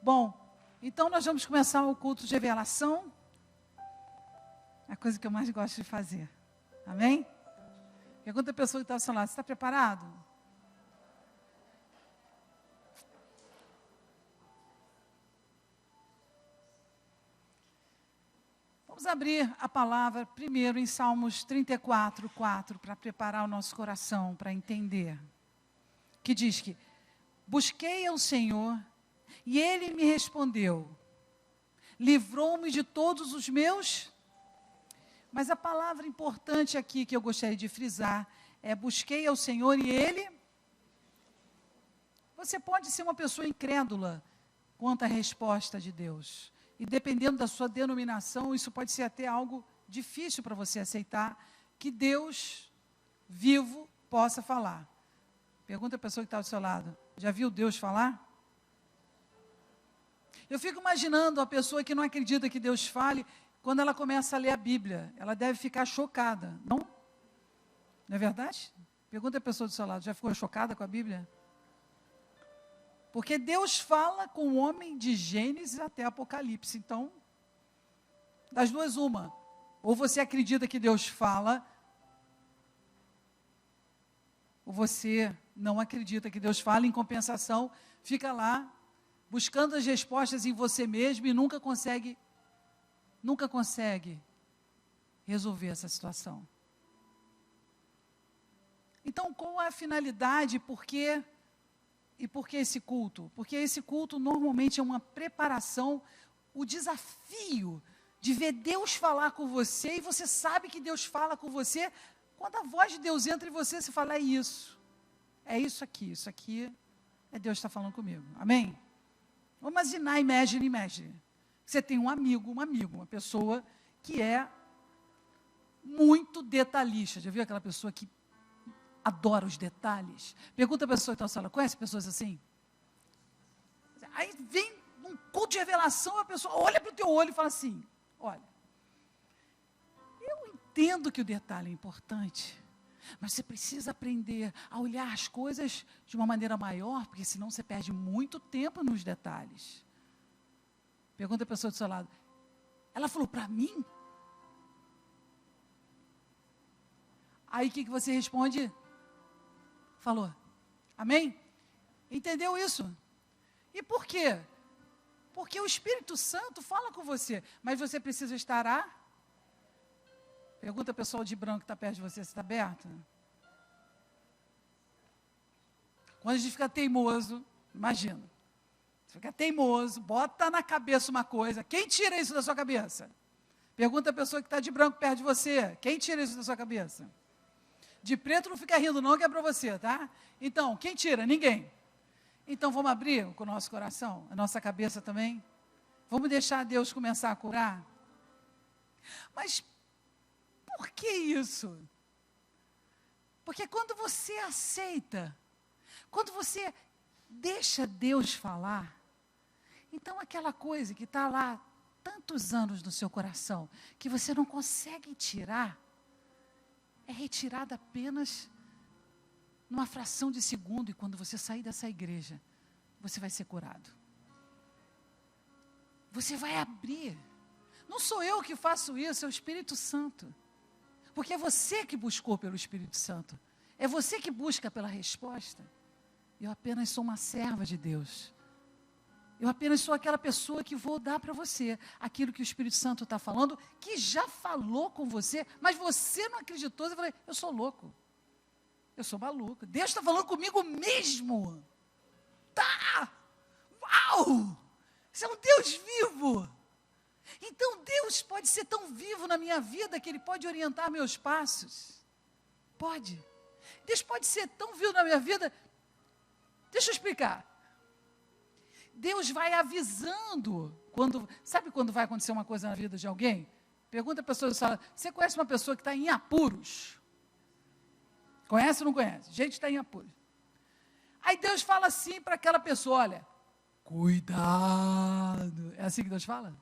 Bom, então nós vamos começar o culto de revelação. É a coisa que eu mais gosto de fazer. Amém? Pergunta a pessoa que está ao seu lado, você está preparado? Vamos abrir a palavra primeiro em Salmos 34, 4, para preparar o nosso coração, para entender. Que diz que, busquei ao Senhor, e Ele me respondeu, livrou-me de todos os meus... Mas a palavra importante aqui que eu gostaria de frisar é busquei ao Senhor e Ele... Você pode ser uma pessoa incrédula quanto à resposta de Deus. E dependendo da sua denominação, isso pode ser até algo difícil para você aceitar, que Deus vivo possa falar. Pergunta a pessoa que está ao seu lado, já viu Deus falar? Eu fico imaginando a pessoa que não acredita que Deus fale, quando ela começa a ler a Bíblia, ela deve ficar chocada, não? Não é verdade? Pergunta a pessoa do seu lado, já ficou chocada com a Bíblia? Porque Deus fala com o homem de Gênesis até Apocalipse. Então, das duas uma. Ou você acredita que Deus fala, ou você não acredita que Deus fala, em compensação, fica lá, buscando as respostas em você mesmo e nunca consegue resolver essa situação. Então, qual é a finalidade, por que esse culto? Porque esse culto normalmente é uma preparação, o desafio de ver Deus falar com você, e você sabe que Deus fala com você, quando a voz de Deus entra em você, você fala, é isso aqui é Deus que está falando comigo, amém? Vamos imaginar, imagine. Você tem um amigo, uma pessoa que é muito detalhista. Já viu aquela pessoa que adora os detalhes? Pergunta a pessoa que está na sala, conhece pessoas assim? Aí vem um culto de revelação, a pessoa olha para o teu olho e fala assim, olha, eu entendo que o detalhe é importante, mas você precisa aprender a olhar as coisas de uma maneira maior, porque senão você perde muito tempo nos detalhes. Pergunta a pessoa do seu lado, ela falou para mim? Aí o que você responde? Falou, amém? Entendeu isso? E por quê? Porque o Espírito Santo fala com você, mas você precisa estar Pergunta a pessoa de branco que está perto de você, se está aberto? Quando a gente fica teimoso, imagina, você fica teimoso, bota na cabeça uma coisa, quem tira isso da sua cabeça? Pergunta a pessoa que está de branco perto de você, quem tira isso da sua cabeça? De preto não fica rindo não, que é para você, tá? Então, quem tira? Ninguém. Então, vamos abrir com o nosso coração, a nossa cabeça também? Vamos deixar Deus começar a curar? Mas, por que isso? Porque quando você aceita, quando você deixa Deus falar, então aquela coisa que está lá tantos anos no seu coração, que você não consegue tirar, é retirada apenas numa fração de segundo, e quando você sair dessa igreja, você vai ser curado. Você vai abrir. Não sou eu que faço isso, é o Espírito Santo. Porque é você que buscou pelo Espírito Santo. É você que busca pela resposta. Eu apenas sou uma serva de Deus. Eu apenas sou aquela pessoa que vou dar para você aquilo que o Espírito Santo está falando, que já falou com você, mas você não acreditou. Você falou, eu sou louco, eu sou maluco. Deus está falando comigo mesmo. Tá! Uau! Você é um Deus vivo. Então Deus pode ser tão vivo na minha vida que Ele pode orientar meus passos. Pode. Deus pode ser tão vivo na minha vida. Deixa eu explicar. Deus vai avisando, sabe quando vai acontecer uma coisa na vida de alguém? Pergunta a pessoa, você conhece uma pessoa que está em apuros? Conhece ou não conhece? Gente está em apuros. Aí Deus fala assim para aquela pessoa, olha, cuidado. É assim que Deus fala?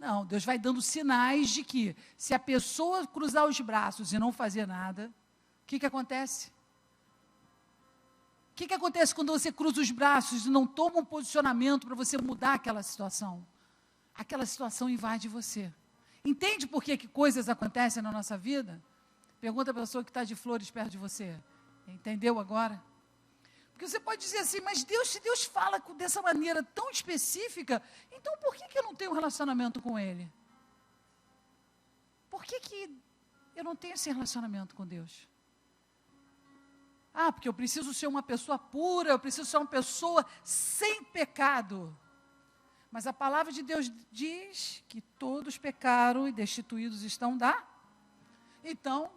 Não, Deus vai dando sinais de que, se a pessoa cruzar os braços e não fazer nada, o que acontece? O que acontece quando você cruza os braços e não toma um posicionamento para você mudar aquela situação? Aquela situação invade você. Entende por que coisas acontecem na nossa vida? Pergunta a pessoa que está de flores perto de você. Entendeu agora? Porque você pode dizer assim, mas se Deus fala dessa maneira tão específica, então por que eu não tenho um relacionamento com Ele? Por que eu não tenho esse relacionamento com Deus? Porque eu preciso ser uma pessoa pura, eu preciso ser uma pessoa sem pecado. Mas a palavra de Deus diz que todos pecaram e destituídos estão da... Então,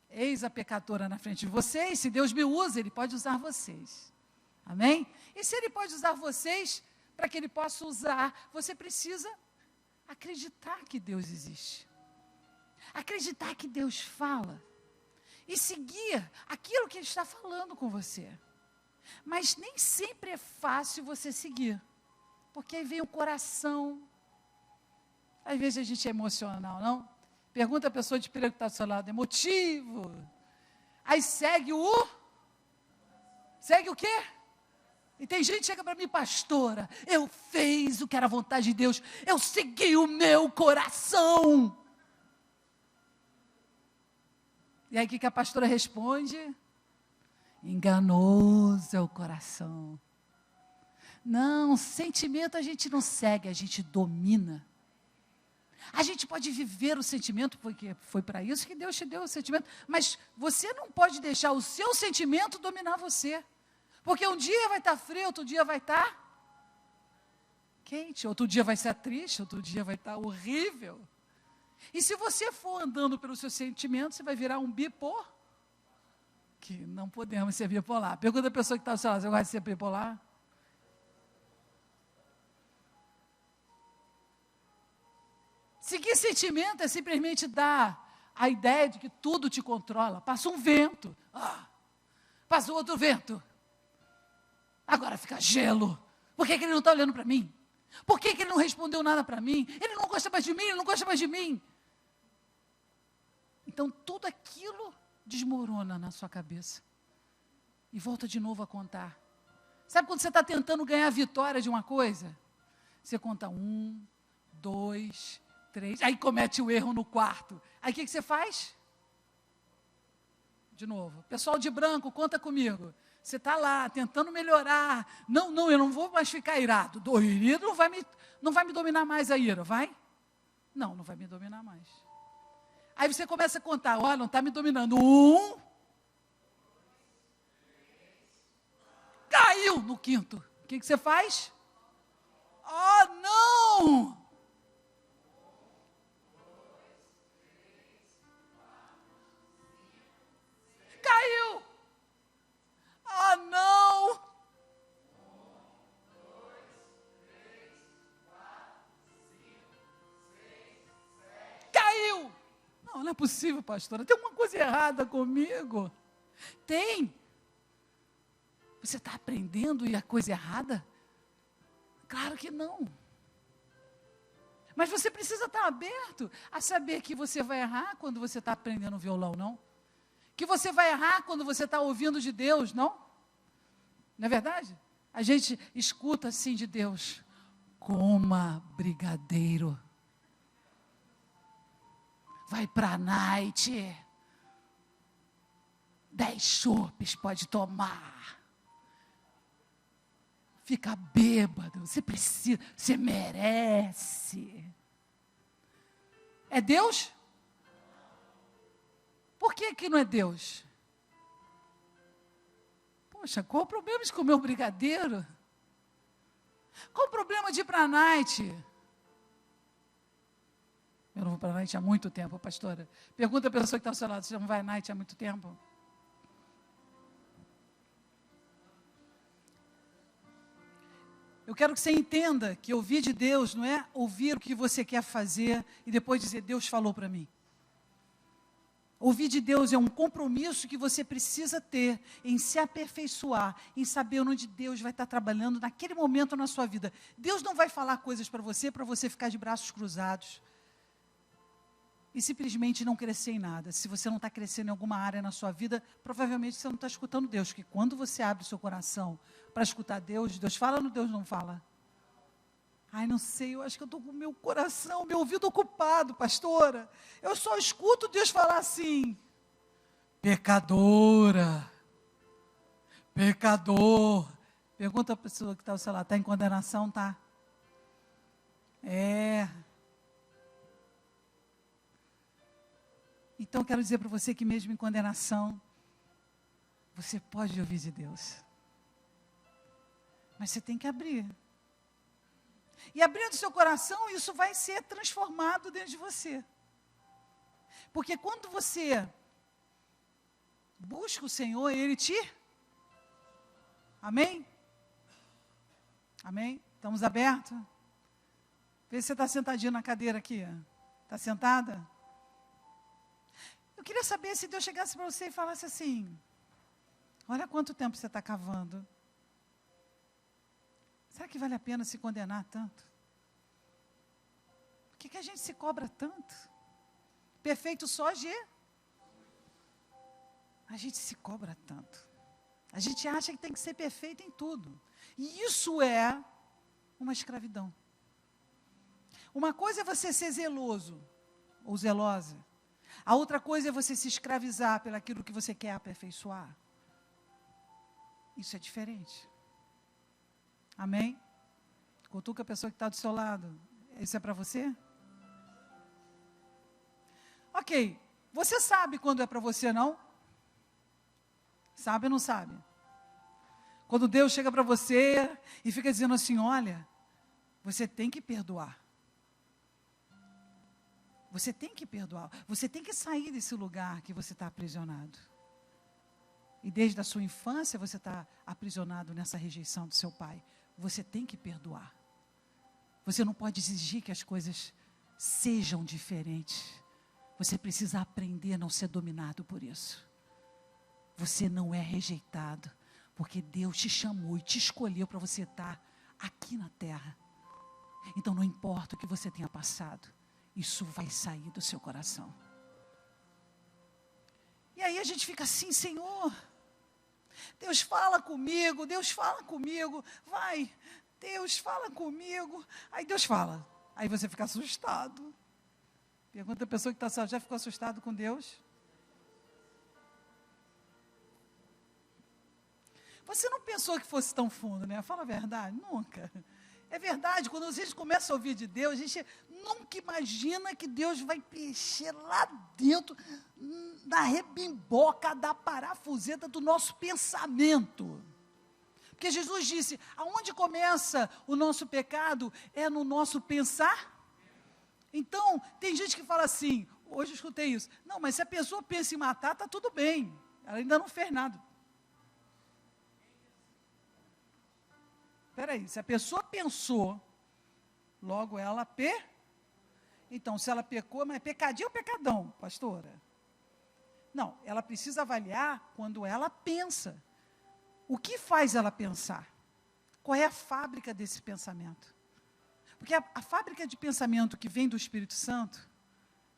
eis a pecadora na frente de vocês. Se Deus me usa, Ele pode usar vocês. Amém? E se Ele pode usar vocês, para que Ele possa usar, você precisa acreditar que Deus existe. Acreditar que Deus fala. E seguir aquilo que Ele está falando com você. Mas nem sempre é fácil você seguir. Porque aí vem o coração. Às vezes a gente é emocional, não? Pergunta a pessoa de perigo que está ao seu lado, emotivo. Aí segue o quê? E tem gente que chega para mim, pastora, eu fiz o que era a vontade de Deus, eu segui o meu coração. E aí o que a pastora responde? Enganoso é o coração. Não, sentimento a gente não segue, a gente domina. A gente pode viver o sentimento, porque foi para isso que Deus te deu o sentimento, mas você não pode deixar o seu sentimento dominar você. Porque um dia vai estar frio, outro dia vai estar quente, outro dia vai ser triste, outro dia vai estar horrível. E se você for andando pelos seus sentimentos, você vai virar um bipolar. Que não podemos ser bipolar. Pergunta a pessoa que está ao seu lado, você gosta de ser bipolar? Seguir sentimento é simplesmente dar a ideia de que tudo te controla. Passa um vento. Passa outro vento. Agora fica gelo. Por que ele não está olhando para mim? Por que ele não respondeu nada para mim? Ele não gosta mais de mim, ele não gosta mais de mim. Então, tudo aquilo desmorona na sua cabeça. E volta de novo a contar. Sabe quando você está tentando ganhar a vitória de uma coisa? Você conta 1, 2, 3, aí comete o erro no quarto. Aí o que você faz? De novo. Pessoal de branco, conta comigo. Você está lá, tentando melhorar. Não, eu não vou mais ficar irado. O ira não vai me dominar mais a ira, vai? Não vai me dominar mais. Aí você começa a contar, olha, não está me dominando. 1, caiu no quinto. O que você faz? Não! Caiu! Não! Caiu! Não é possível, pastora. Tem alguma coisa errada comigo? Tem. Você está aprendendo e a coisa errada? Claro que não. Mas você precisa estar aberto a saber que você vai errar quando você está aprendendo violão, não? Que você vai errar quando você está ouvindo de Deus, não? Não é verdade? A gente escuta assim de Deus, coma brigadeiro. Vai para a night. 10 chopes pode tomar. Fica bêbado. Você precisa, você merece. É Deus? Por que não é Deus? Poxa, qual o problema de comer um brigadeiro? Qual o problema de ir para a night? Eu não vou para a night há muito tempo, pastora. Pergunta a pessoa que está ao seu lado, você não vai à night há muito tempo? Eu quero que você entenda que ouvir de Deus não é ouvir o que você quer fazer e depois dizer, Deus falou para mim. Ouvir de Deus é um compromisso que você precisa ter em se aperfeiçoar, em saber onde Deus vai estar trabalhando naquele momento na sua vida. Deus não vai falar coisas para você ficar de braços cruzados. e simplesmente não crescer em nada. Se você não está crescendo em alguma área na sua vida, provavelmente você não está escutando Deus. Porque quando você abre o seu coração para escutar Deus, Deus fala ou Deus não fala? Ai, não sei, eu acho que eu estou com o meu coração, meu ouvido ocupado, pastora. Eu só escuto Deus falar assim: pecadora, pecador. Pergunta a pessoa que está ao seu lado: está em condenação? Tá? É. Então, eu quero dizer para você que mesmo em condenação, você pode ouvir de Deus. Mas você tem que abrir. E abrindo seu coração, isso vai ser transformado dentro de você. Porque quando você busca o Senhor, Ele te... Amém? Amém? Estamos abertos? Vê se você está sentadinho na cadeira aqui. Está sentada? Eu queria saber se Deus chegasse para você e falasse assim: olha quanto tempo você está cavando. Será que vale a pena se condenar tanto? Por que a gente se cobra tanto? Perfeito só G. A gente se cobra tanto. A gente acha que tem que ser perfeito em tudo. E isso é uma escravidão. Uma coisa é você ser zeloso ou zelosa. A outra coisa é você se escravizar pelaquilo que você quer aperfeiçoar. Isso é diferente. Amém? Cutuca a pessoa que está do seu lado. Isso é para você? Ok. Você sabe quando é para você, não? Sabe ou não sabe? Quando Deus chega para você e fica dizendo assim: olha, você tem que perdoar. Você tem que perdoar. Você tem que sair desse lugar que você está aprisionado. E desde a sua infância você está aprisionado nessa rejeição do seu pai. Você tem que perdoar. Você não pode exigir que as coisas sejam diferentes. Você precisa aprender a não ser dominado por isso. Você não é rejeitado, porque Deus te chamou e te escolheu para você estar aqui na terra. Então não importa o que você tenha passado, isso vai sair do seu coração. E aí a gente fica assim: Senhor, Deus fala comigo, vai, Deus fala comigo. Aí Deus fala, aí você fica assustado. Pergunta a pessoa que está, já ficou assustado com Deus? Você não pensou que fosse tão fundo, né? Fala a verdade, nunca. É verdade, quando a gente começa a ouvir de Deus, a gente nunca imagina que Deus vai mexer lá dentro, na rebimboca da parafuseta do nosso pensamento. Porque Jesus disse: aonde começa o nosso pecado é no nosso pensar. Então, tem gente que fala assim, hoje eu escutei isso: não, mas se a pessoa pensa em matar, está tudo bem, ela ainda não fez nada. Espera aí, se a pessoa pensou, logo ela Então, se ela pecou, mas é pecadinho ou pecadão, pastora? Não, ela precisa avaliar quando ela pensa. O que faz ela pensar? Qual é a fábrica desse pensamento? Porque a fábrica de pensamento que vem do Espírito Santo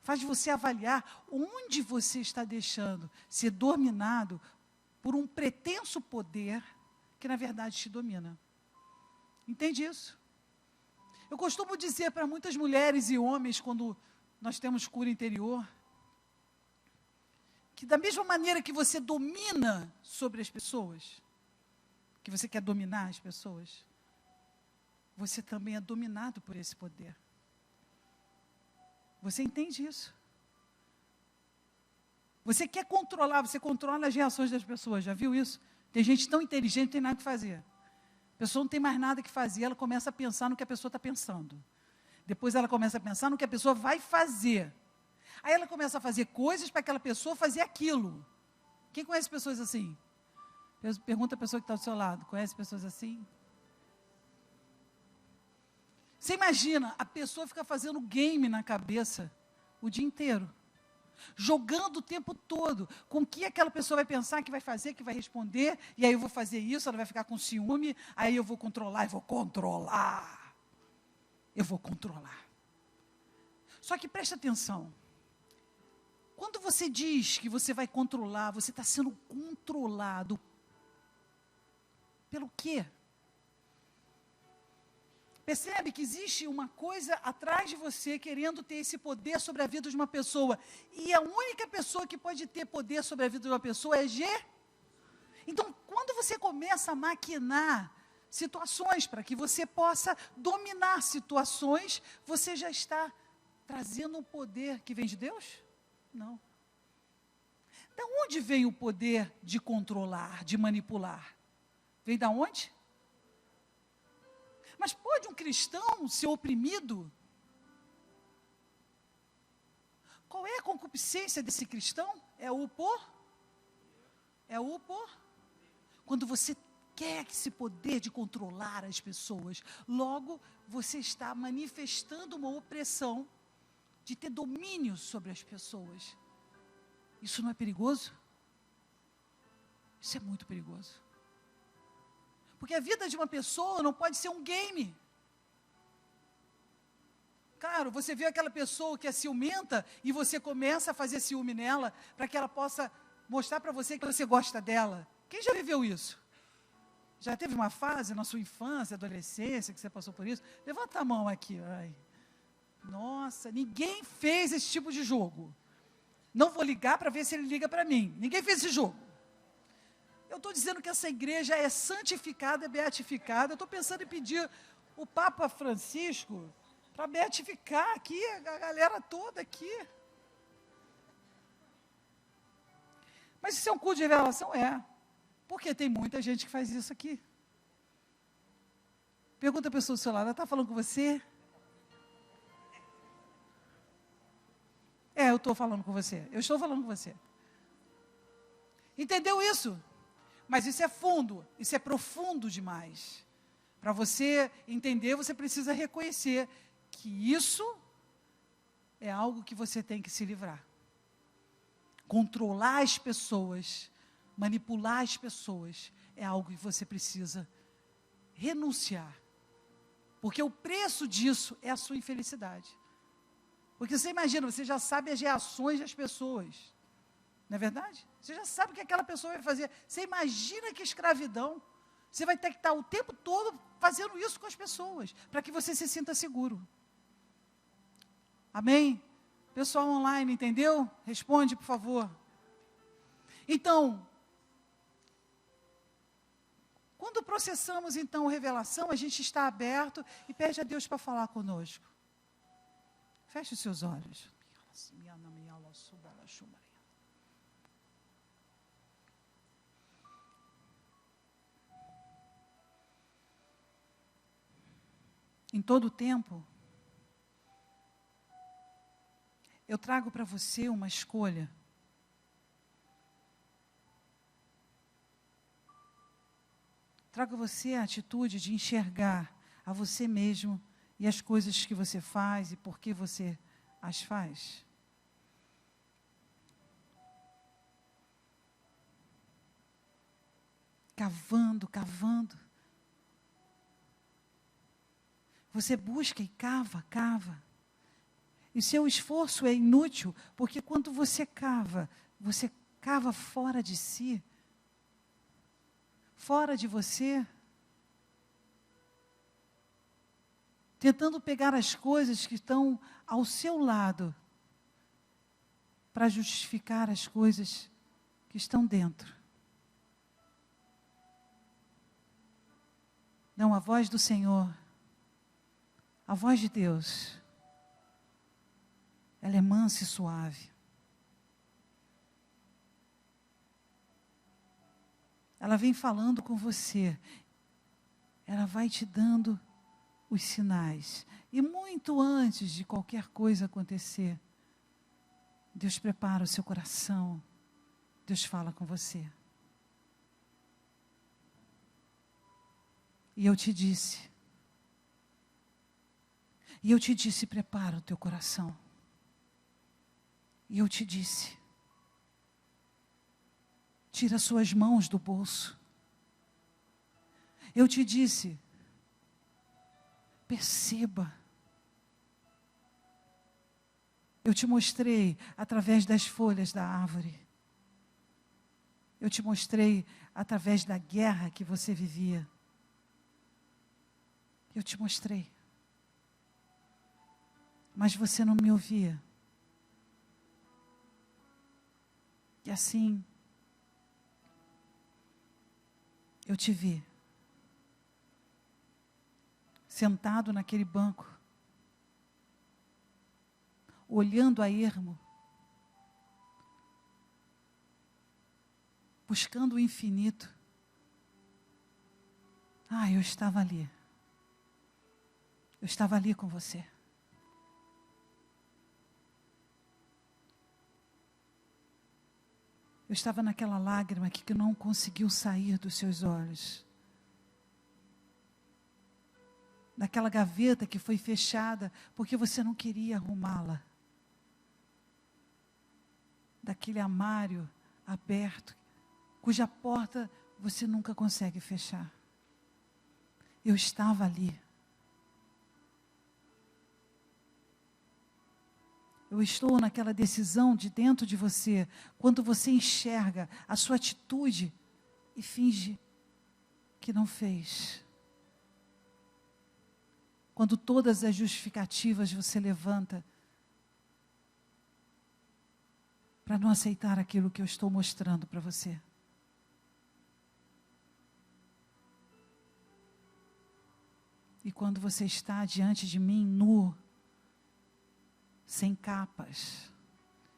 faz você avaliar onde você está deixando ser dominado por um pretenso poder que, na verdade, te domina. Entende isso? Eu costumo dizer para muitas mulheres e homens, quando nós temos cura interior, que da mesma maneira que você domina sobre as pessoas, que você quer dominar as pessoas, você também é dominado por esse poder. Você entende isso? Você quer controlar, você controla as reações das pessoas, já viu isso? Tem gente tão inteligente, não tem nada que fazer. A pessoa não tem mais nada que fazer, ela começa a pensar no que a pessoa está pensando. Depois ela começa a pensar no que a pessoa vai fazer. Aí ela começa a fazer coisas para aquela pessoa fazer aquilo. Quem conhece pessoas assim? Pergunta a pessoa que está do seu lado, conhece pessoas assim? Você imagina, a pessoa fica fazendo game na cabeça o dia inteiro. Jogando o tempo todo, com o que aquela pessoa vai pensar, que vai fazer, que vai responder, e aí eu vou fazer isso, ela vai ficar com ciúme, aí eu vou controlar, eu vou controlar. Só que preste atenção, Quando você diz que você vai controlar, você está sendo controlado pelo quê? Percebe que existe uma coisa atrás de você querendo ter esse poder sobre a vida de uma pessoa. E a única pessoa que pode ter poder sobre a vida de uma pessoa é Então, quando você começa a maquinar situações para que você possa dominar situações, você já está trazendo um poder que vem de Deus? Não. Da onde vem o poder de controlar, de manipular? Vem da onde? Mas pode um cristão ser oprimido? Qual é a concupiscência desse cristão? É o por? Quando você quer esse poder de controlar as pessoas, logo você está manifestando uma opressão de ter domínio sobre as pessoas. Isso não é perigoso? Isso é muito perigoso. Porque a vida de uma pessoa não pode ser um game. Claro, você vê aquela pessoa que é ciumenta e você começa a fazer ciúme nela para que ela possa mostrar para você que você gosta dela. Quem já viveu isso? Já teve uma fase na sua infância, adolescência, que você passou por isso? Levanta a mão aqui. Ai. Nossa, ninguém fez esse tipo de jogo. Não vou ligar para ver se ele liga para mim. Ninguém fez esse jogo. Eu estou dizendo que essa igreja é santificada, é beatificada. Eu estou pensando em pedir o Papa Francisco para beatificar aqui, a galera toda aqui. Mas isso é um culto de revelação? É. Porque tem muita gente que faz isso aqui. Pergunta a pessoa do seu lado, ela está falando com você? Eu estou falando com você. Eu estou falando com você. Entendeu isso? Mas isso é fundo, isso é profundo demais. Para você entender, você precisa reconhecer que isso é algo que você tem que se livrar. Controlar as pessoas, manipular as pessoas, é algo que você precisa renunciar. Porque o preço disso é a sua infelicidade. Porque você imagina, você já sabe as reações das pessoas. Não é verdade? Você já sabe o que aquela pessoa vai fazer. Você imagina que escravidão. Você vai ter que estar o tempo todo fazendo isso com as pessoas, para que você se sinta seguro. Amém? Pessoal online, entendeu? Responde, por favor. Então, quando processamos, então, revelação, a gente está aberto e pede a Deus para falar conosco. Feche os seus olhos. Em todo o tempo, eu trago para você uma escolha. Trago a você a atitude de enxergar a você mesmo e as coisas que você faz e por que você as faz. Cavando, cavando. Você busca e cava, cava. E seu esforço é inútil, porque quando você cava fora de si, fora de você, tentando pegar as coisas que estão ao seu lado, para justificar as coisas que estão dentro. Não, a voz do Senhor, a voz de Deus, ela é mansa e suave. Ela vem falando com você. Ela vai te dando os sinais. E muito antes de qualquer coisa acontecer, Deus prepara o seu coração. Deus fala com você. E eu te disse, prepara o teu coração. E eu te disse, tira suas mãos do bolso. Eu te disse, perceba. Eu te mostrei através das folhas da árvore. Eu te mostrei através da guerra que você vivia. Eu te mostrei. Mas você não me ouvia. E assim, eu te vi, sentado naquele banco, olhando a ermo, buscando o infinito. Eu estava ali. Eu estava ali com você. Eu estava naquela lágrima que não conseguiu sair dos seus olhos. Naquela gaveta que foi fechada porque você não queria arrumá-la. Daquele armário aberto, cuja porta você nunca consegue fechar. Eu estava ali. Eu estou naquela decisão de dentro de você, quando você enxerga a sua atitude e finge que não fez. Quando todas as justificativas você levanta para não aceitar aquilo que eu estou mostrando para você. E quando você está diante de mim nu, sem capas,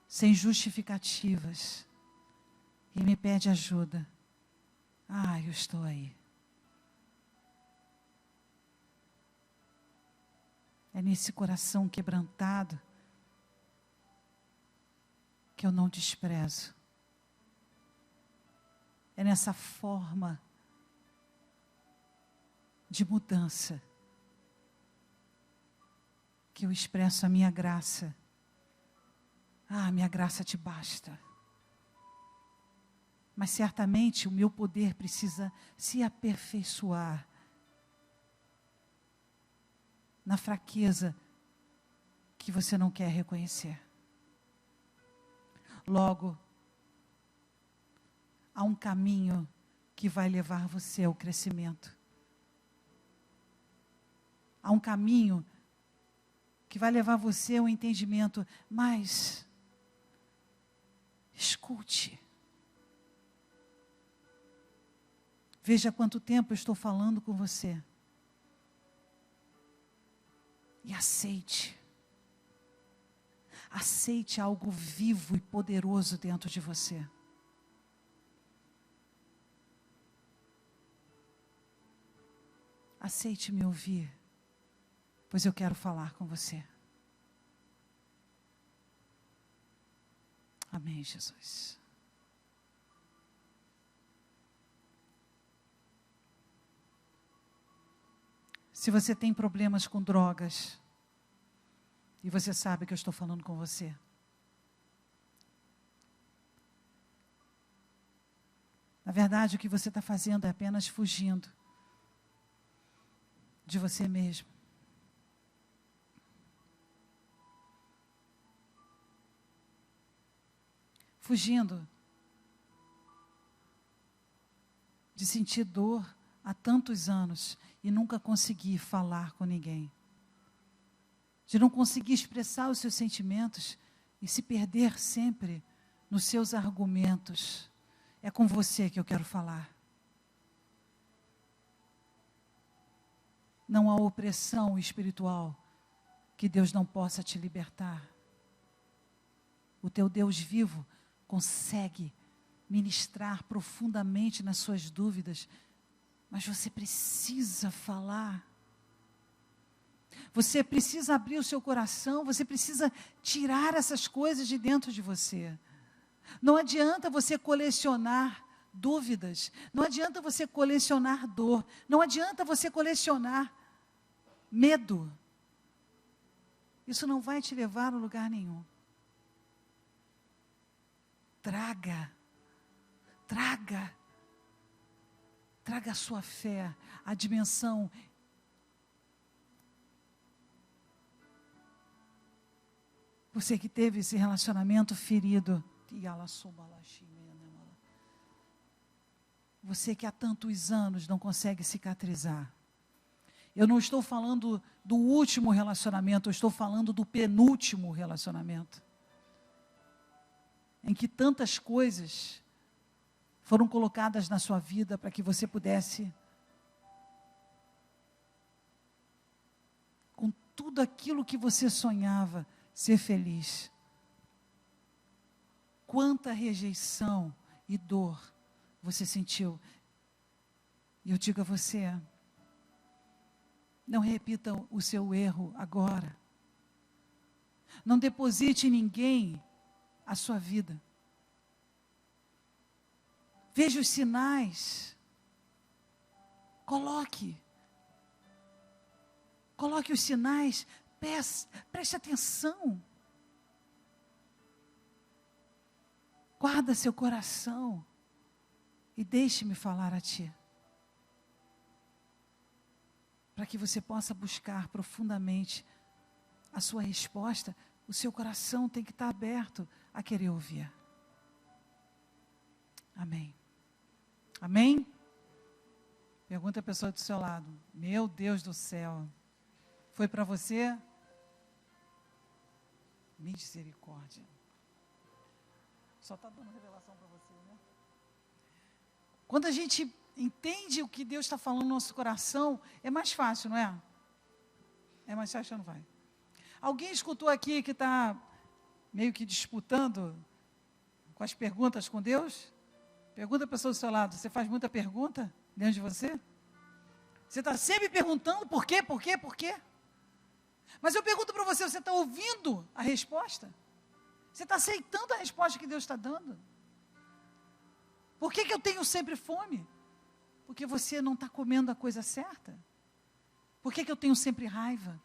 sem justificativas, e me pede ajuda, eu estou aí. É nesse coração quebrantado que eu não desprezo. É nessa forma de mudança que eu expresso a minha graça. Minha graça te basta. Mas certamente o meu poder precisa se aperfeiçoar na fraqueza que você não quer reconhecer. Logo, há um caminho que vai levar você ao crescimento. Há um caminho que vai levar você ao entendimento, mas escute. Veja quanto tempo eu estou falando com você. E aceite. Aceite algo vivo e poderoso dentro de você. Aceite me ouvir, pois eu quero falar com você. Amém, Jesus. Se você tem problemas com drogas, e você sabe que eu estou falando com você, na verdade o que você está fazendo é apenas fugindo de você mesmo. Fugindo de sentir dor há tantos anos e nunca conseguir falar com ninguém. De não conseguir expressar os seus sentimentos e se perder sempre nos seus argumentos. É com você que eu quero falar. Não há opressão espiritual que Deus não possa te libertar. O teu Deus vivo consegue ministrar profundamente nas suas dúvidas, mas você precisa falar. Você precisa abrir o seu coração, você precisa tirar essas coisas de dentro de você. Não adianta você colecionar dúvidas, não adianta você colecionar dor, não adianta você colecionar medo. Isso não vai te levar a lugar nenhum. Traga a sua fé, a dimensão Você que teve esse relacionamento ferido. Você que há tantos anos não consegue cicatrizar. Eu não estou falando do último relacionamento, eu estou falando do penúltimo relacionamento. Em que tantas coisas foram colocadas na sua vida para que você pudesse, com tudo aquilo que você sonhava, ser feliz. Quanta rejeição e dor você sentiu. E eu digo a você, não repita o seu erro agora. Não deposite em ninguém a sua vida. Veja os sinais. Coloque os sinais. Preste atenção. Guarda seu coração. E deixe-me falar a ti. Para que você possa buscar profundamente a sua resposta, o seu coração tem que estar aberto a querer ouvir. Amém. Amém? Pergunta a pessoa do seu lado. Meu Deus do céu. Foi para você? Misericórdia. Só está dando revelação para você, né? Quando a gente entende o que Deus está falando no nosso coração, é mais fácil, não é? É mais fácil ou não vai? Alguém escutou aqui que está meio que disputando com as perguntas com Deus? Pergunta a pessoa do seu lado, você faz muita pergunta dentro de você? Você está sempre perguntando por quê, por quê, por quê? Mas eu pergunto para você, você está ouvindo a resposta? Você está aceitando a resposta que Deus está dando? Por que eu tenho sempre fome? Porque você não está comendo a coisa certa? Por que eu tenho sempre raiva?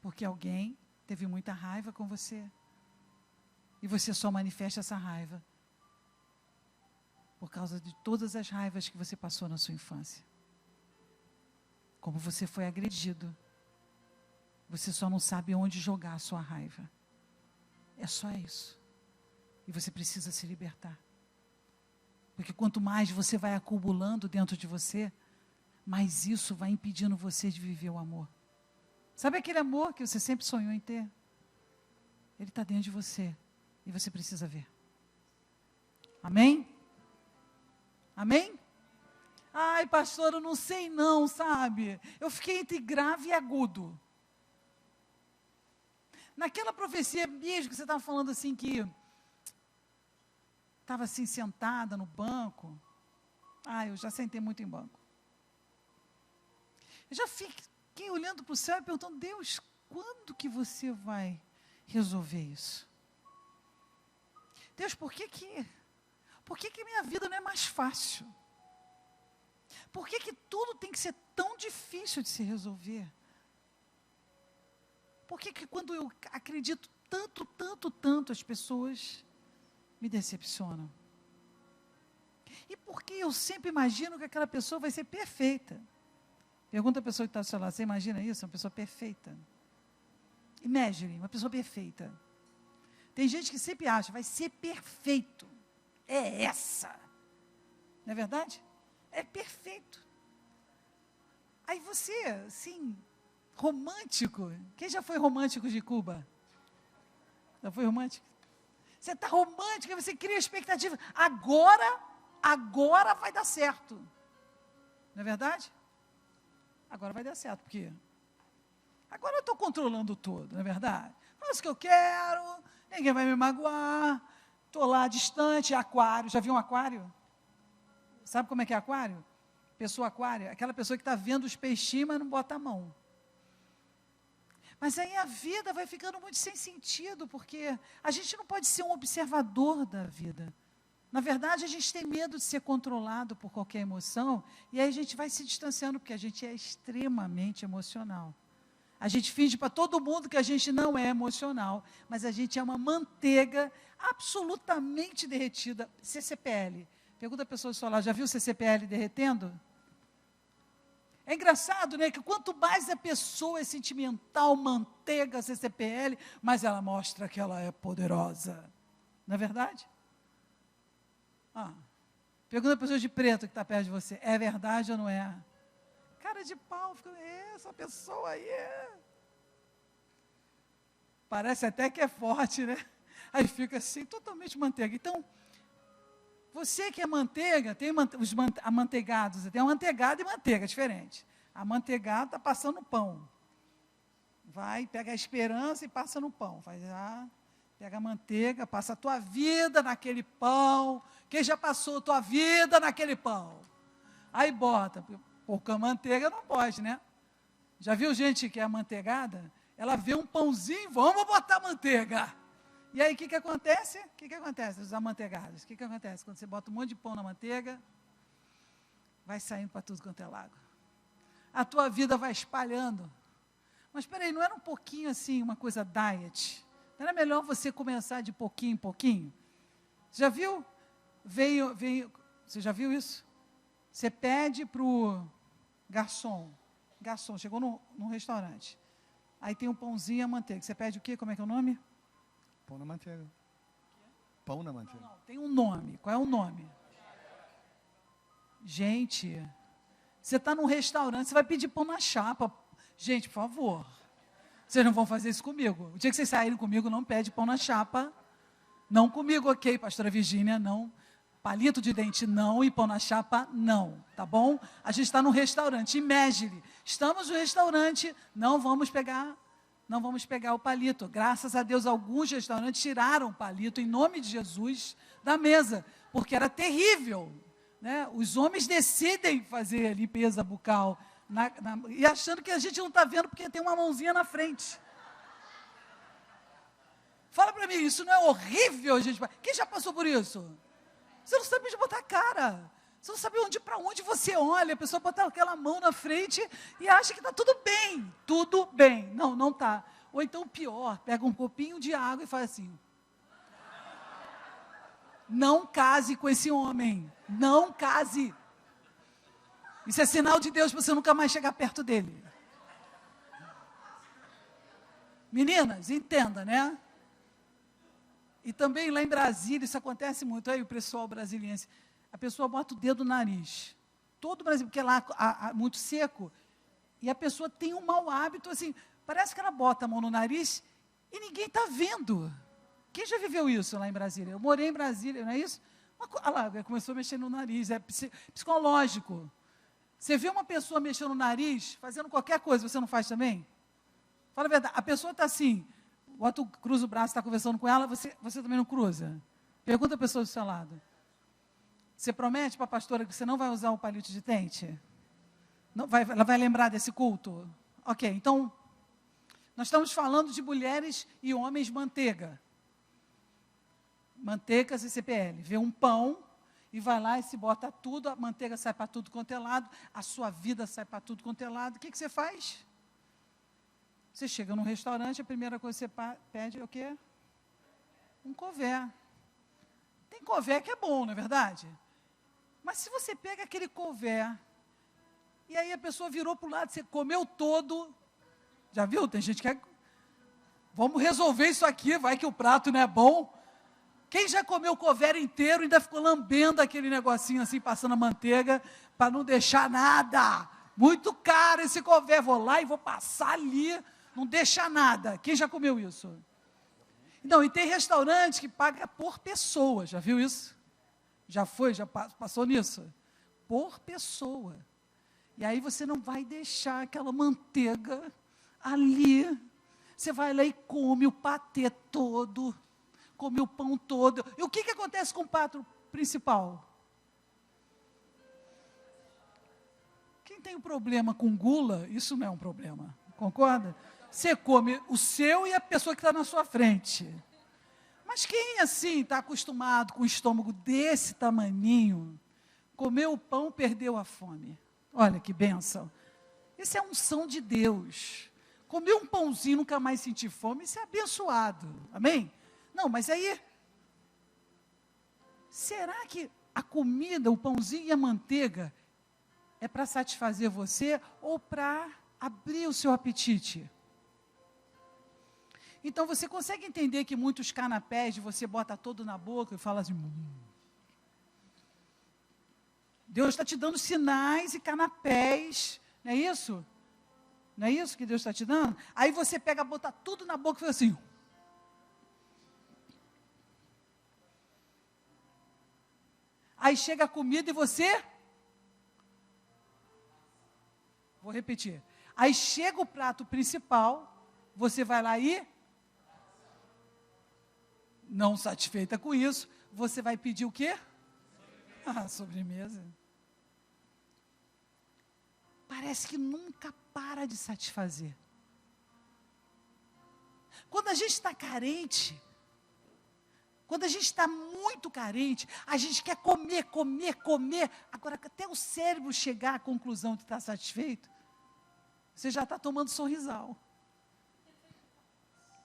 Porque alguém teve muita raiva com você. E você só manifesta essa raiva por causa de todas as raivas que você passou na sua infância. Como você foi agredido. Você só não sabe onde jogar a sua raiva. É só isso. E você precisa se libertar. Porque quanto mais você vai acumulando dentro de você, mais isso vai impedindo você de viver o amor. Sabe aquele amor que você sempre sonhou em ter? Ele está dentro de você. E você precisa ver. Amém? Amém? Ai, pastor, eu não sei não, sabe? Eu fiquei entre grave e agudo. Naquela profecia mesmo que você estava falando assim que estava assim sentada no banco. Eu já sentei muito em banco. Eu já fiquei olhando para o céu e perguntando, Deus, quando que você vai resolver isso? Deus, por que minha vida não é mais fácil? Por que tudo tem que ser tão difícil de se resolver? Por que quando eu acredito tanto, as pessoas me decepcionam? E por que eu sempre imagino que aquela pessoa vai ser perfeita? Pergunta a pessoa que está do seu lado, você imagina isso? Uma pessoa perfeita? Imagine, uma pessoa perfeita. Tem gente que sempre acha, vai ser perfeito. É essa. Não é verdade? É perfeito. Aí você, assim, romântico. Quem já foi romântico de Cuba? Já foi romântico? Você está romântico, você cria expectativa. Agora vai dar certo. Não é verdade? Agora vai dar certo, porque agora eu estou controlando tudo, não é verdade? Faço o que eu quero, ninguém vai me magoar, estou lá distante, aquário. Já viu um aquário? Sabe como é que é aquário? Pessoa aquário, aquela pessoa que está vendo os peixinhos, mas não bota a mão. Mas aí a vida vai ficando muito sem sentido, porque a gente não pode ser um observador da vida. Na verdade, a gente tem medo de ser controlado por qualquer emoção, e aí a gente vai se distanciando, porque a gente é extremamente emocional. A gente finge para todo mundo que a gente não é emocional, mas a gente é uma manteiga absolutamente derretida. CCPL. Pergunta a pessoa do seu lado, já viu o CCPL derretendo? É engraçado, né, que quanto mais a pessoa é sentimental, manteiga, CCPL, mais ela mostra que ela é poderosa. Não é verdade? Pergunta a pessoa de preto que está perto de você, é verdade ou não é? Cara de pau, fica, essa pessoa aí parece até que é forte, né? Aí fica assim, totalmente manteiga. Então, você que é manteiga, tem os amanteigados, tem amanteigado e manteiga, diferente. Amanteigado está passando pão. Vai, pega a esperança e passa no pão. Pega a manteiga, passa a tua vida naquele pão. Quem já passou a tua vida naquele pão? Aí bota, pouca manteiga não pode, né? Já viu gente que é amanteigada? Ela vê um pãozinho, vamos botar manteiga. E aí, o que acontece? O que acontece, os amanteigados? O que acontece? Quando você bota um monte de pão na manteiga, vai saindo para tudo quanto é lago. A tua vida vai espalhando. Mas, espera aí, não era um pouquinho assim, uma coisa diet? Não era melhor você começar de pouquinho em pouquinho? Já viu? Você já viu isso? Você pede para o garçom, chegou num restaurante, aí tem um pãozinho e a manteiga. Você pede o quê? Como é que é o nome? Pão na manteiga. Pão na manteiga. Não, tem um nome. Qual é o nome? Gente, você está num restaurante, você vai pedir pão na chapa. Gente, por favor. Vocês não vão fazer isso comigo. O dia que vocês saírem comigo, não pede pão na chapa. Não comigo, ok, pastora Virgínia, não. Palito de dente, não. E pão na chapa, não. Tá bom? A gente está num restaurante. Imagine, estamos no restaurante, não vamos pegar o palito. Graças a Deus, alguns restaurantes tiraram o palito, em nome de Jesus, da mesa, porque era terrível. Né? Os homens decidem fazer limpeza bucal, e achando que a gente não está vendo, porque tem uma mãozinha na frente. Fala para mim, isso não é horrível, gente? Quem já passou por isso? Você não sabe onde botar a cara. Você não sabe para onde você olha. A pessoa bota aquela mão na frente e acha que está tudo bem. Tudo bem. Não, não está. Ou então, pior, pega um copinho de água e faz assim. Não case com esse homem. Não case. Isso é sinal de Deus para você nunca mais chegar perto dele. Meninas, entenda, né? E também lá em Brasília, isso acontece muito, aí o pessoal brasiliense, a pessoa bota o dedo no nariz. Todo o Brasil, porque lá é muito seco, e a pessoa tem um mau hábito, assim, parece que ela bota a mão no nariz e ninguém está vendo. Quem já viveu isso lá em Brasília? Eu morei em Brasília, não é isso? Olha lá, começou a mexer no nariz, é psicológico. Você vê uma pessoa mexendo no nariz, fazendo qualquer coisa, você não faz também? Fala a verdade, a pessoa está assim, cruza o braço, está conversando com ela, você também não cruza? Pergunta a pessoa do seu lado. Você promete para a pastora que você não vai usar o palito de dente? Ela vai lembrar desse culto? Ok, então, nós estamos falando de mulheres e homens manteiga. Manteiga CCPL. Vê um pão e vai lá e se bota tudo, a manteiga sai para tudo quanto é lado, a sua vida sai para tudo quanto é lado. O que você faz? Você chega num restaurante, a primeira coisa que você pede é o quê? Um couvert. Tem couvert que é bom, não é verdade? Mas se você pega aquele couvert, e aí a pessoa virou para o lado, você comeu todo, já viu? Tem gente que é, vamos resolver isso aqui, vai que o prato não é bom. Quem já comeu o couvert inteiro e ainda ficou lambendo aquele negocinho assim, passando a manteiga, para não deixar nada? Muito caro esse couvert, vou lá e vou passar ali, não deixa nada. Quem já comeu isso? Não, e tem restaurante que paga por pessoa, já viu isso? Já passou nisso? Por pessoa. E aí você não vai deixar aquela manteiga ali. Você vai lá e come o patê todo, come o pão todo. E o que acontece com o prato principal? Quem tem um problema com gula, isso não é um problema, concorda? Você come o seu e a pessoa que está na sua frente. Mas quem assim está acostumado com o estômago desse tamaninho, comeu o pão, perdeu a fome. Olha que bênção. Isso é a unção de Deus. Comer um pãozinho, nunca mais sentir fome, isso é abençoado. Amém? Não, mas aí, será que a comida, o pãozinho e a manteiga, É para satisfazer você ou para abrir o seu apetite? Então, você consegue entender que muitos canapés você bota todo na boca e fala assim... Deus está te dando sinais e canapés, não é isso? Não é isso que Deus está te dando? Aí você pega, bota tudo na boca e fala assim... Aí chega a comida e você... Vou repetir. Aí chega o prato principal, você vai lá e... Não satisfeita com isso, você vai pedir o quê? Sobremesa. Parece que nunca para de satisfazer. Quando a gente está carente, quando a gente está muito carente, a gente quer comer, comer, comer. Agora, até o cérebro chegar à conclusão de estar satisfeito, você já está tomando sorrisal.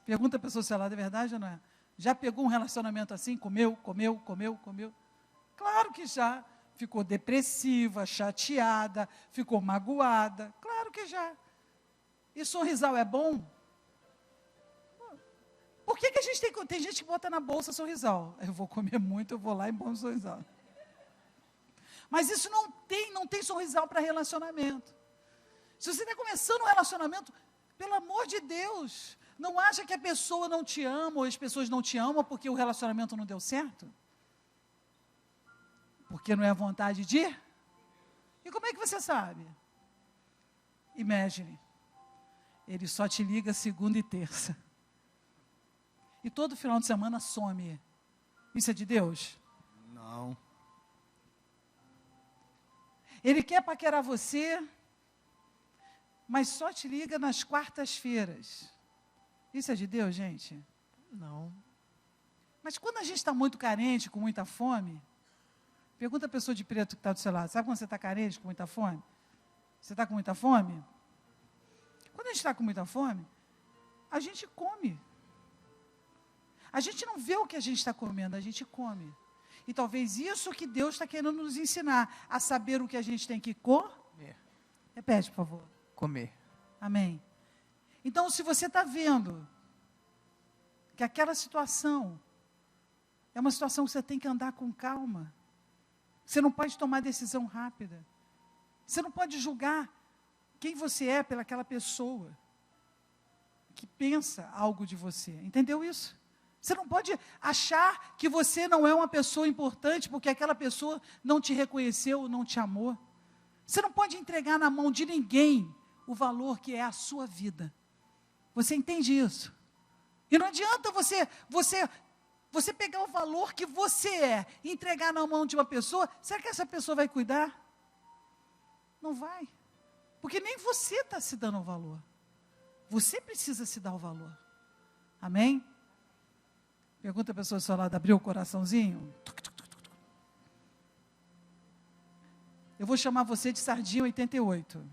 Pergunta a pessoa se ela é verdade ou não é. Já pegou um relacionamento assim? Comeu, comeu, comeu, comeu? Claro que já. Ficou depressiva, chateada, ficou magoada. Claro que já. E sorrisal é bom? Por que a gente tem gente que bota na bolsa sorrisal? Eu vou comer muito, eu vou lá e bom sorrisal. Mas isso não tem sorrisal para relacionamento. Se você está começando um relacionamento, pelo amor de Deus, não acha que a pessoa não te ama, ou as pessoas não te amam porque o relacionamento não deu certo? Porque não é a vontade de... E como é que você sabe? Imagine, ele só te liga segunda e terça. E todo final de semana some. Isso é de Deus? Não. Ele quer paquerar você, mas só te liga nas quartas-feiras. Isso é de Deus, gente? Não. Mas quando a gente está muito carente, com muita fome, pergunta a pessoa de preto que está do seu lado, sabe quando você está carente, com muita fome? Você está com muita fome? Quando a gente está com muita fome, a gente come. A gente não vê o que a gente está comendo, a gente come. E talvez isso que Deus está querendo nos ensinar, a saber o que a gente tem que comer. Repete, por favor. Comer. Amém. Então, se você está vendo que aquela situação é uma situação que você tem que andar com calma, você não pode tomar decisão rápida, você não pode julgar quem você é pelaquela pessoa que pensa algo de você, entendeu isso? Você não pode achar que você não é uma pessoa importante porque aquela pessoa não te reconheceu, não te amou. Você não pode entregar na mão de ninguém o valor que é a sua vida. Você entende isso? E não adianta você pegar o valor que você é e entregar na mão de uma pessoa. Será que essa pessoa vai cuidar? Não vai. Porque nem você está se dando o valor. Você precisa se dar o valor. Amém? Pergunta a pessoa do seu lado, abriu o coraçãozinho? Eu vou chamar você de sardinha 88. Um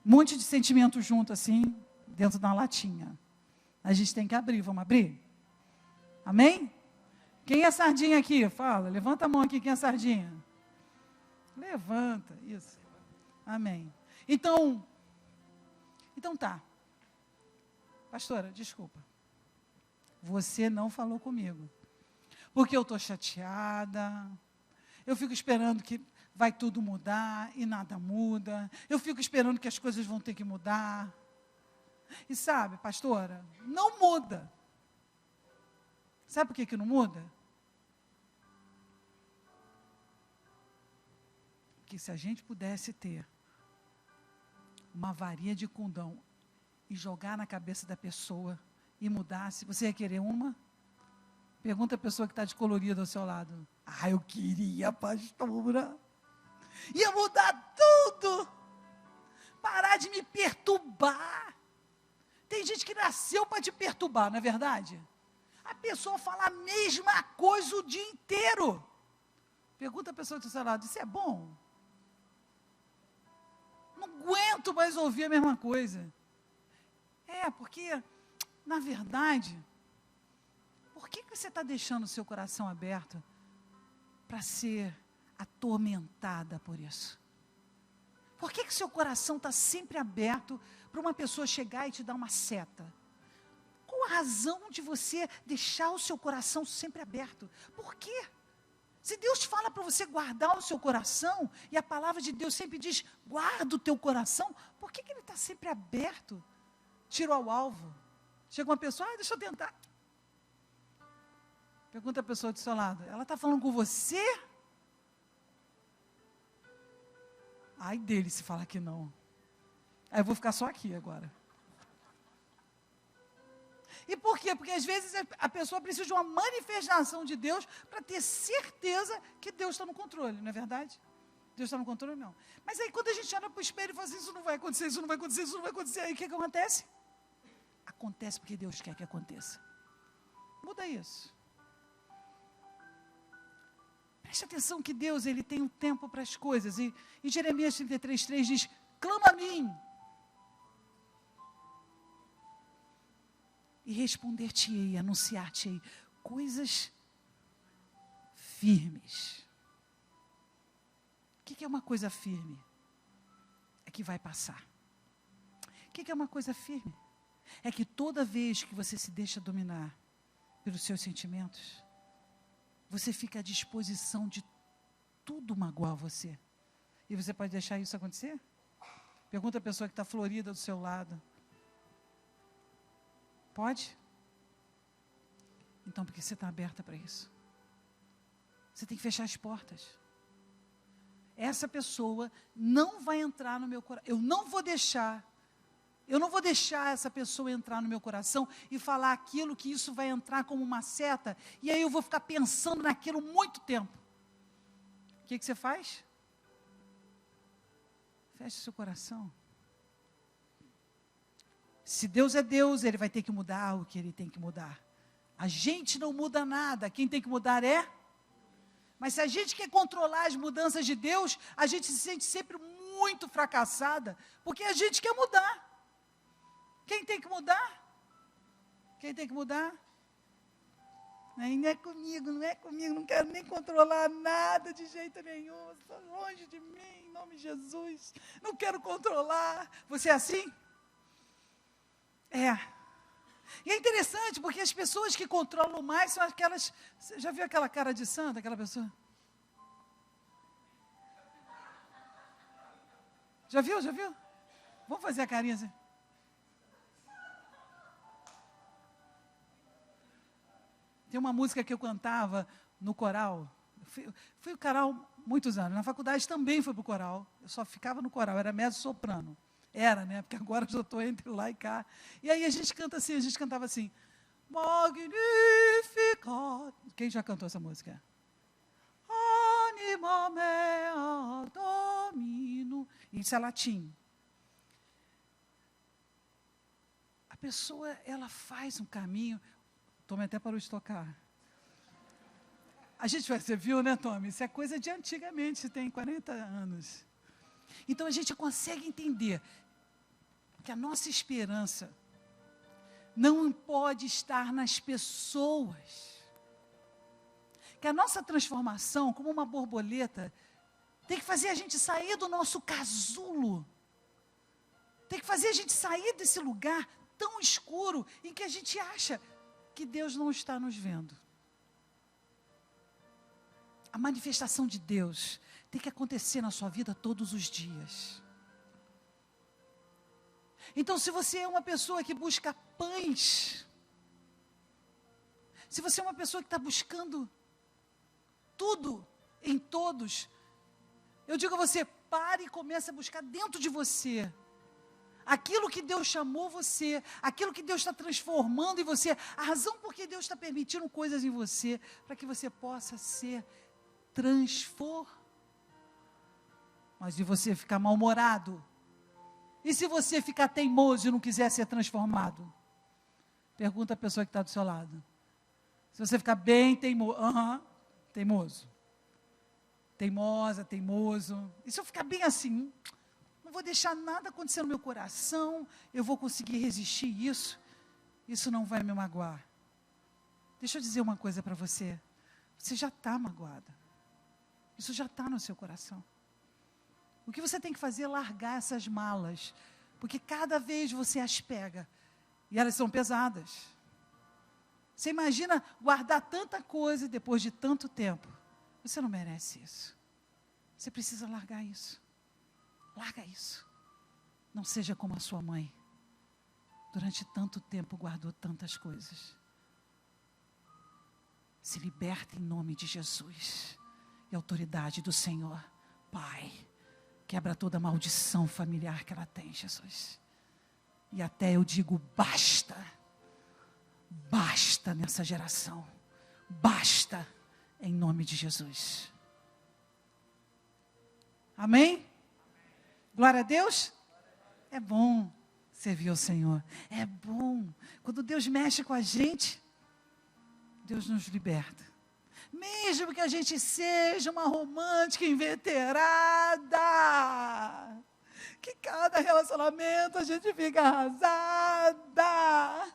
monte de sentimento junto assim, dentro da latinha. A gente tem que abrir, vamos abrir? Amém? Quem é sardinha aqui? Fala, levanta a mão aqui, quem é sardinha? Levanta, isso. Amém. Então tá. Pastora, desculpa. Você não falou comigo. Porque eu estou chateada. Eu fico esperando que vai tudo mudar e nada muda. Eu fico esperando que as coisas vão ter que mudar. E sabe, pastora, não muda. Sabe por que não muda? Porque se a gente pudesse ter uma varinha de condão e jogar na cabeça da pessoa e mudasse, você ia querer uma? Pergunta a pessoa que está de colorido ao seu lado. Eu queria, pastora. Ia mudar tudo. Parar de me perturbar. Tem gente que nasceu para te perturbar, não é verdade? A pessoa fala a mesma coisa o dia inteiro. Pergunta a pessoa do seu lado, isso é bom? Não aguento mais ouvir a mesma coisa. Porque, na verdade, por que você está deixando o seu coração aberto para ser atormentada por isso? Por que seu coração está sempre aberto para uma pessoa chegar e te dar uma seta? Qual a razão de você deixar o seu coração sempre aberto? Por quê? Se Deus fala para você guardar o seu coração, e a palavra de Deus sempre diz, guarda o teu coração, por que ele está sempre aberto? Tiro ao alvo. Chega uma pessoa, deixa eu tentar. Pergunta a pessoa do seu lado, ela está falando com você? Ai dele se falar que não. Aí eu vou ficar só aqui agora. E por quê? Porque às vezes a pessoa precisa de uma manifestação de Deus para ter certeza que Deus está no controle, não é verdade? Deus está no controle, não. Mas aí quando a gente olha para o espelho e fala assim, isso não vai acontecer, isso não vai acontecer, isso não vai acontecer, aí o que acontece? Acontece porque Deus quer que aconteça. Muda isso. Preste atenção que Deus, Ele tem um tempo para as coisas. E em Jeremias 33:3 diz, clama a mim. E responder-te-ei, anunciar-te-ei coisas firmes. O que é uma coisa firme? É que vai passar. O que é uma coisa firme? É que toda vez que você se deixa dominar pelos seus sentimentos, você fica à disposição de tudo magoar você. E você pode deixar isso acontecer? Pergunta a pessoa que está florida do seu lado. Pode? Então, porque você está aberta para isso. Você tem que fechar as portas. Essa pessoa não vai entrar no meu coração. Eu não vou deixar essa pessoa entrar no meu coração e falar aquilo que isso vai entrar como uma seta. E aí eu vou ficar pensando naquilo muito tempo. O que você faz? Feche seu coração. Se Deus é Deus, Ele vai ter que mudar o que Ele tem que mudar. A gente não muda nada, quem tem que mudar é. Mas se a gente quer controlar as mudanças de Deus, a gente se sente sempre muito fracassada, porque a gente quer mudar. Quem tem que mudar? Quem tem que mudar? Não é comigo, não quero nem controlar nada de jeito nenhum, está longe de mim, em nome de Jesus, não quero controlar. Você é assim? É. E é interessante, porque as pessoas que controlam mais são aquelas... Você já viu aquela cara de santa, aquela pessoa? Já viu? Vamos fazer a carinha assim. Tem uma música que eu cantava no coral. Fui o coral muitos anos. Na faculdade também fui para o coral. Eu só ficava no coral, era mezzo-soprano. Era, né? Porque agora eu já estou entre lá e cá. E aí a gente cantava assim. Magnificat. Quem já cantou essa música? Anima mea domino. Isso é latim. A pessoa, ela faz um caminho. Tommy até parou de tocar. Você viu, né, Tommy? Isso é coisa de antigamente, tem 40 anos. Então a gente consegue entender que a nossa esperança não pode estar nas pessoas. Que a nossa transformação, como uma borboleta, tem que fazer a gente sair do nosso casulo. Tem que fazer a gente sair desse lugar tão escuro em que a gente acha que Deus não está nos vendo. A manifestação de Deus tem que acontecer na sua vida todos os dias. Então, se você é uma pessoa que busca pães, se você é uma pessoa que está buscando tudo em todos, eu digo a você, pare e comece a buscar dentro de você aquilo que Deus chamou você, aquilo que Deus está transformando em você, a razão por que Deus está permitindo coisas em você, para que você possa ser transformado. Mas se você ficar mal-humorado, e se você ficar teimoso e não quiser ser transformado? Pergunta a pessoa que está do seu lado. Se você ficar bem teimoso, teimosa, teimoso, e se eu ficar bem assim, não vou deixar nada acontecer no meu coração, eu vou conseguir resistir isso não vai me magoar. Deixa eu dizer uma coisa para você, você já está magoada, isso já está no seu coração. O que você tem que fazer é largar essas malas, porque cada vez você as pega, e elas são pesadas. Você imagina guardar tanta coisa e depois de tanto tempo. Você não merece isso. Você precisa largar isso. Larga isso. Não seja como a sua mãe. Durante tanto tempo guardou tantas coisas. Se liberta em nome de Jesus. E a autoridade do Senhor. Pai, quebra toda maldição familiar que ela tem, Jesus. E até eu digo basta. Basta nessa geração. Basta em nome de Jesus. Amém? Glória a Deus. É bom servir ao Senhor. É bom. Quando Deus mexe com a gente, Deus nos liberta. Mesmo que a gente seja uma romântica inveterada, que cada relacionamento a gente fica arrasada.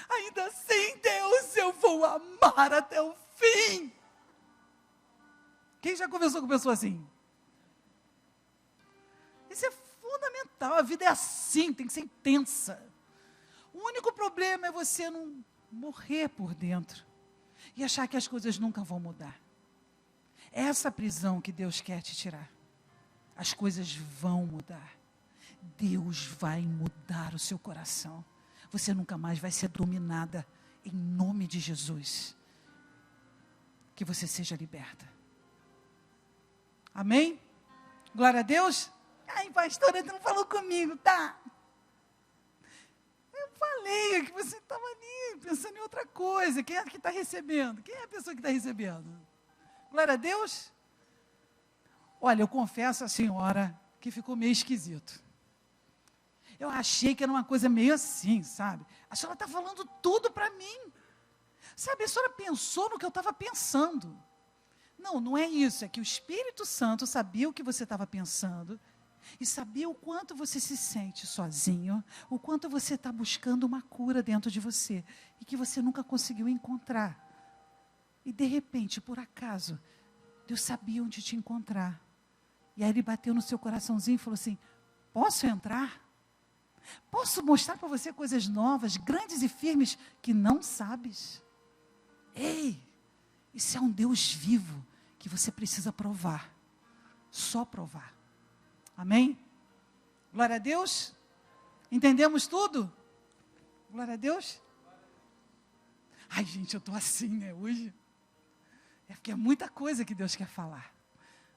Ainda assim, Deus, eu vou amar até o fim. Quem já conversou com pessoa assim? Isso é fundamental, a vida é assim, tem que ser intensa. O único problema é você não morrer por dentro e achar que as coisas nunca vão mudar. É essa prisão que Deus quer te tirar. As coisas vão mudar. Deus vai mudar o seu coração. Você nunca mais vai ser dominada, em nome de Jesus. Que você seja liberta. Amém? Glória a Deus. Ai, pastora, você não falou comigo, tá? Eu falei que você estava ali, pensando em outra coisa. Quem é que está recebendo? Quem é a pessoa que está recebendo? Glória a Deus. Olha, eu confesso à senhora que ficou meio esquisito. Eu achei que era uma coisa meio assim, sabe? A senhora está falando tudo para mim. Sabe, a senhora pensou no que eu estava pensando. Não, não é isso. É que o Espírito Santo sabia o que você estava pensando e sabia o quanto você se sente sozinho, o quanto você está buscando uma cura dentro de você e que você nunca conseguiu encontrar. E de repente, por acaso, Deus sabia onde te encontrar. E aí Ele bateu no seu coraçãozinho e falou assim: posso entrar? Posso mostrar para você coisas novas, grandes e firmes, que não sabes? Ei, isso é um Deus vivo, que você precisa provar. Só provar. Amém? Glória a Deus. Entendemos tudo? Glória a Deus. Ai, gente, eu estou assim, né, hoje. É porque é muita coisa que Deus quer falar.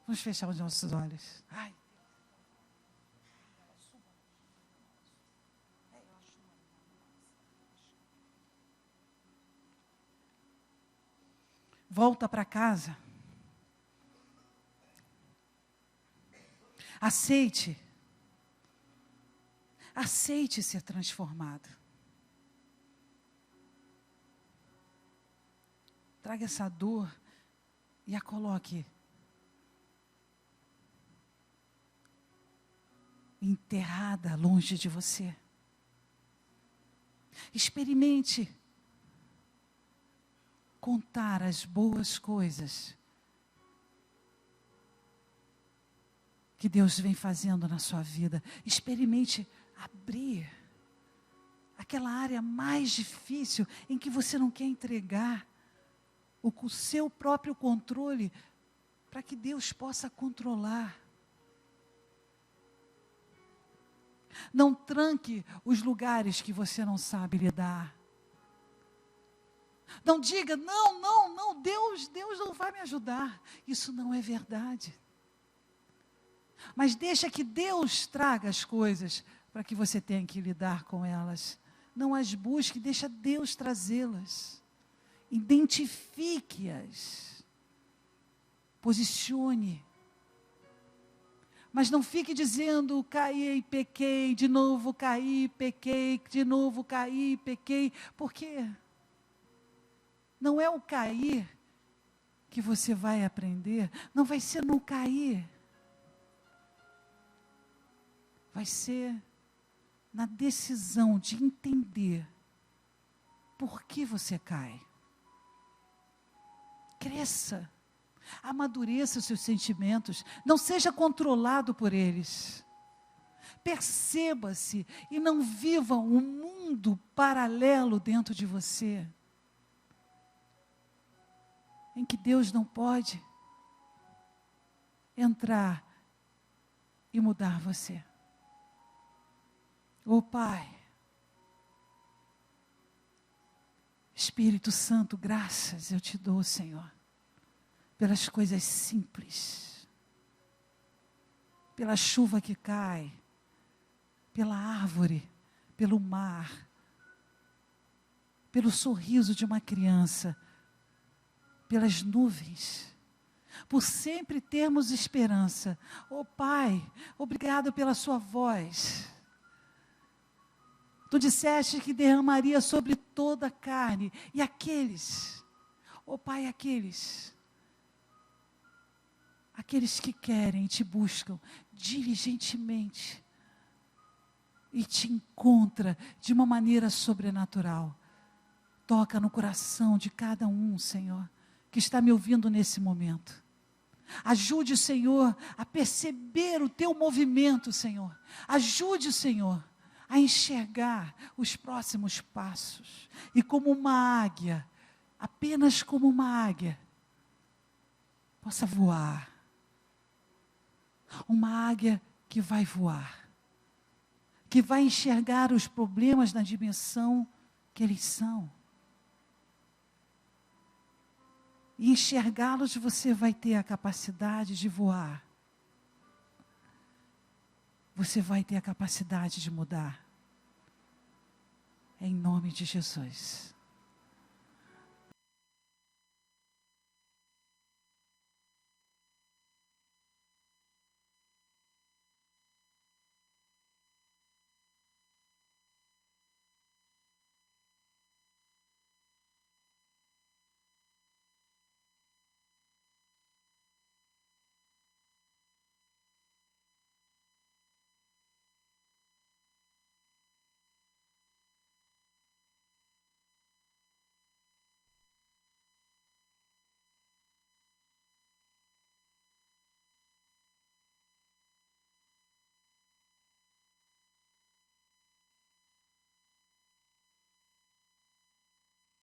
Vamos fechar os nossos olhos. Ai. Volta para casa. Aceite. Aceite ser transformado. Traga essa dor e a coloque enterrada longe de você. Experimente contar as boas coisas que Deus vem fazendo na sua vida. Experimente abrir aquela área mais difícil em que você não quer entregar o seu próprio controle para que Deus possa controlar. Não tranque os lugares que você não sabe lidar. Não diga, não, Deus não vai me ajudar. Isso não é verdade. Mas deixa que Deus traga as coisas para que você tenha que lidar com elas. Não as busque, deixa Deus trazê-las. Identifique-as. Posicione. Mas não fique dizendo, caí, pequei, de novo caí, pequei, de novo caí, pequei. Por quê? Não é o cair que você vai aprender, não vai ser no cair. Vai ser na decisão de entender por que você cai. Cresça. Amadureça os seus sentimentos. Não seja controlado por eles. Perceba-se e não viva um mundo paralelo dentro de você, em que Deus não pode entrar e mudar você. Oh Pai, Espírito Santo, graças eu te dou, Senhor, pelas coisas simples, pela chuva que cai, pela árvore, pelo mar, pelo sorriso de uma criança, pelas nuvens, por sempre termos esperança. Oh Pai, obrigado pela sua voz. Tu disseste que derramaria sobre toda a carne, e aqueles, oh Pai, aqueles que querem e te buscam diligentemente, e te encontra de uma maneira sobrenatural. Toca no coração de cada um, Senhor, que está me ouvindo nesse momento. Ajude o Senhor a perceber o teu movimento, Senhor. Ajude o Senhor a enxergar os próximos passos. E como uma águia, apenas como uma águia, possa voar. Uma águia que vai voar, que vai enxergar os problemas na dimensão que eles são. E enxergá-los, você vai ter a capacidade de voar. Você vai ter a capacidade de mudar. Em nome de Jesus.